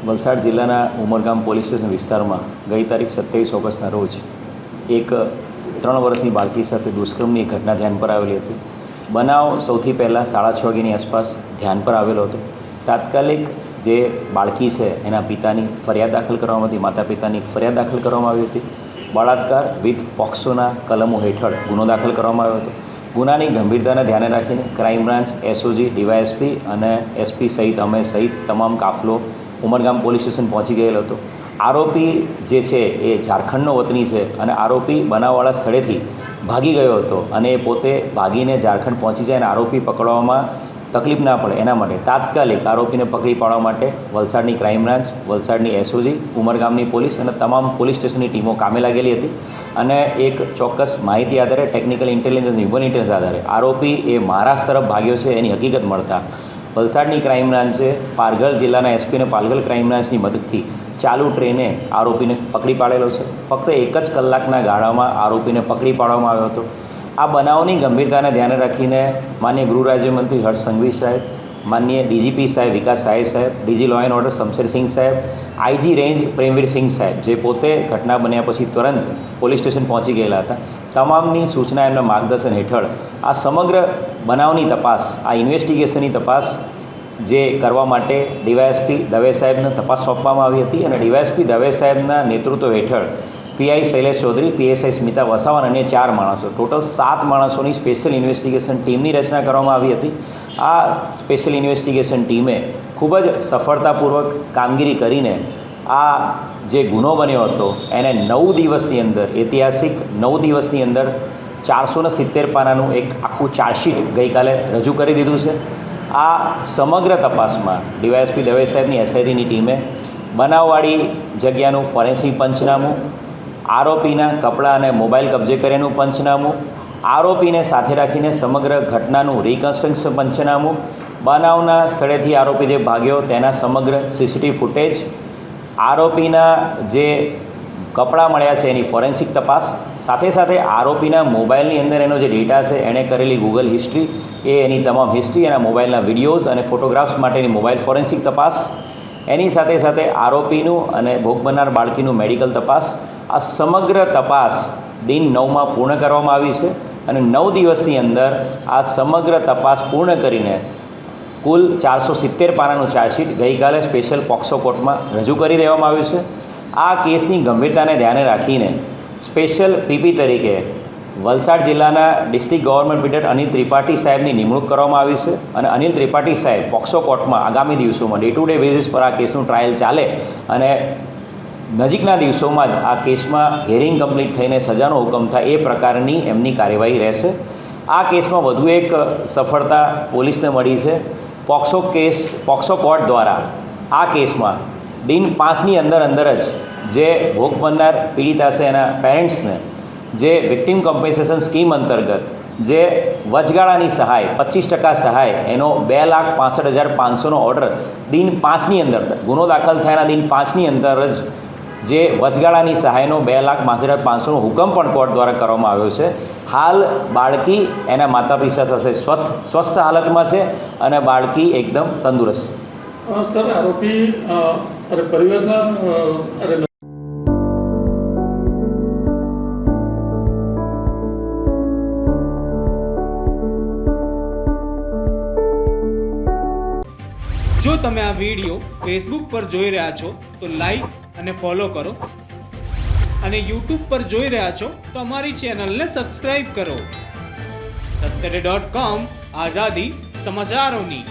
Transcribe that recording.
વલસાડ જિલ્લાના Umargam police station વિસ્તારમાં ગઈ તારીખ 27 ઓગસ્ટના રોજ એક 3 વર્ષની બાળકી સાથે દુષ્કર્મની એક ઘટના ધ્યાન પર આવેલી હતી. બનાવ સૌથી પહેલાં 6:30 વાગ્યાની આસપાસ ધ્યાન પર આવેલો હતો. તાત્કાલિક જે બાળકી છે એના પિતાની ફરિયાદ દાખલ કરવામાં હતી, માતા પિતાની ફરિયાદ દાખલ કરવામાં આવી હતી. બળાત્કાર વિથ પોક્સોના કલમો હેઠળ ગુનો દાખલ કરવામાં આવ્યો હતો. ગુનાની ગંભીરતાને ધ્યાને રાખીને ક્રાઇમ બ્રાન્ચ, એસઓજી, ડીવાયએસપી અને એસપી સહિત અમે સહિત તમામ કાફલો ઉમરગામ પોલીસ સ્ટેશન પહોંચી ગયેલો હતો. આરોપી જે છે એ ઝારખંડનો વતની છે અને આરોપી બનાવવાળા સ્થળેથી ભાગી ગયો હતો અને એ પોતે ભાગીને ઝારખંડ પહોંચી જાય અને આરોપી પકડવામાં તકલીફ ના પડે એના માટે તાત્કાલિક આરોપીને પકડી પાડવા માટે વલસાડની ક્રાઇમ બ્રાન્ચ, વલસાડની એસઓજી, ઉમરગામની પોલીસ અને તમામ પોલીસ સ્ટેશનની ટીમો કામે લાગેલી હતી. અને એક ચોક્કસ માહિતી આધારે, ટેકનિકલ ઇન્ટેલિજન્સ, હ્યુમન ઇન્ટેલિજન્સ આધારે આરોપી એ મહારાષ્ટ્ર તરફ ભાગ્યો છે એની હકીકત મળતા વલસાડની ક્રાઇમ બ્રાન્ચે પાલઘર જિલ્લાના એસપી અને પાલઘર ક્રાઇમ બ્રાન્ચની મદદથી ચાલુ ટ્રેને આરોપીને પકડી પાડેલો છે. ફક્ત 1 જ કલાકના ગાળામાં આરોપીને પકડી પાડવામાં આવ્યો હતો. આ બનાવની ગંભીરતાને ધ્યાને રાખીને માનનીય ગૃહ રાજ્યમંત્રી હર્ષ સંઘવી સાહેબ, માનનીય ડીજીપી સાહેબ વિકાસ સહાય સાહેબ, DG law and order Shamsher Singh સાહેબ, આઈજી રેન્જ પ્રેમવીરસિંહ સાહેબ, જે પોતે ઘટના બન્યા પછી તુરંત પોલીસ સ્ટેશન પહોંચી ગયેલા હતા, તમામની સૂચના એમના માર્ગદર્શન હેઠળ આ સમગ્ર બનાવની તપાસ, આ ઇન્વેસ્ટિગેશનની તપાસ જે કરવા માટે ડીવાયએસપી દવે સાહેબને તપાસ સોંપવામાં આવી હતી અને ડીવાયએસપી દવે સાહેબના નેતૃત્વ હેઠળ પીઆઈ શૈલેષ ચૌધરી, પીએસઆઈ સ્મિતા વસાવા અને 4 માણસો, ટોટલ 7 માણસોની સ્પેશિયલ ઇન્વેસ્ટિગેશન ટીમની રચના કરવામાં આવી હતી. આ સ્પેશિયલ ઇન્વેસ્ટિગેશન ટીમે ખૂબ જ સફળતાપૂર્વક કામગીરી કરીને આ જે ગુનો બન્યો હતો એને 9 દિવસની અંદર, ઐતિહાસિક 9 દિવસની અંદર 470 પાનાનું એક આખું ચાર્જશીટ ગઈકાલે રજૂ કરી દીધું છે. આ સમગ્ર તપાસમાં ડીવાયએસપી દવે સાહેબની એસઆઈટીની ટીમે બનાવવાળી જગ્યાનું ફોરેન્સિક પંચનામું, આરોપીના કપડાં અને મોબાઈલ કબજે કર્યાનું પંચનામું, આરોપીને સાથે રાખીને સમગ્ર ઘટનાનું રિકન્સ્ટ્રક્શન પંચનામું, બનાવના સ્થળેથી આરોપી જે ભાગ્યો તેના સમગ્ર સીસીટીવી ફૂટેજ, આરોપીના જે કપડાં મળ્યા છે એની ફોરેન્સિક તપાસ, સાથે સાથે આરોપીના મોબાઈલની અંદર એનો જે ડેટા છે એણે કરેલી ગૂગલ હિસ્ટ્રી, એની તમામ હિસ્ટ્રી, એના મોબાઈલના વિડીયોઝ અને ફોટોગ્રાફ્સ માટેની મોબાઈલ ફોરેન્સિક તપાસ, એની સાથે સાથે આરોપીનું અને ભોગ બનનાર બાળકીનું મેડિકલ તપાસ, આ સમગ્ર તપાસ દિન 9માં પૂર્ણ કરવામાં આવી છે અને 9 દિવસની અંદર આ સમગ્ર તપાસ પૂર્ણ કરીને કુલ 470 પાનાનું ચાર્જશીટ ગઈકાલે સ્પેશિયલ પોક્સો કોર્ટમાં રજૂ કરી દેવામાં આવ્યું છે. આ કેસની ગંભીરતાને ધ્યાને રાખીને સ્પેશિયલ પીપી તરીકે વલસાડ જિલ્લાના district government paediatric Anil Tripathi સાહેબની નિમણૂક કરવામાં આવી છે અને અનિલ ત્રિપાઠી સાહેબ પોક્સો કોર્ટમાં આગામી દિવસોમાં ડે ટુ ડે બેઝિસ પર આ કેસનું ટ્રાયલ ચાલે અને નજીકના દિવસોમાં જ આ કેસમાં હિયરિંગ કમ્પ્લીટ થઈને સજાનો હુકમ થાય એ પ્રકારની એમની કાર્યવાહી રહેશે. આ કેસમાં વધુ એક સફળતા પોલીસને મળી છે. પોક્સો કોર્ટ દ્વારા આ કેસમાં દિન 5ની અંદર જ જે ભોગ બનનાર પીડિતા છે એના પેરેન્ટ્સને જે વિક્ટિમ કોમ્પન્સેશન સ્કીમ અંતર્ગત જે વચગાળાની સહાય 25% સહાય એનો 2,65,500નો ઓર્ડર દિન 5ની અંદર, ગુનો દાખલ થયાના દિન 5ની અંદર જ જે વચગાળાની સહાયનો 2,65,500નો હુકમ પણ કોર્ટ દ્વારા કરવામાં આવ્યો છે. હાલ બાળકી એના માતા પિતા સાથે સ્વસ્થ હાલતમાં છે અને બાળકી એકદમ તંદુરસ્ત છે. સર, આરોપી પરિવારના જો તમે આ વિડીયો ફેસબુક પર જોઈ રહ્યા છો તો લાઈક અને ફોલો કરો અને યુટ્યુબ પર જોઈ રહ્યા છો તો અમારી ચેનલને સબસ્ક્રાઇબ કરો. સત્તરે.com, આઝાદી સમાચારોની.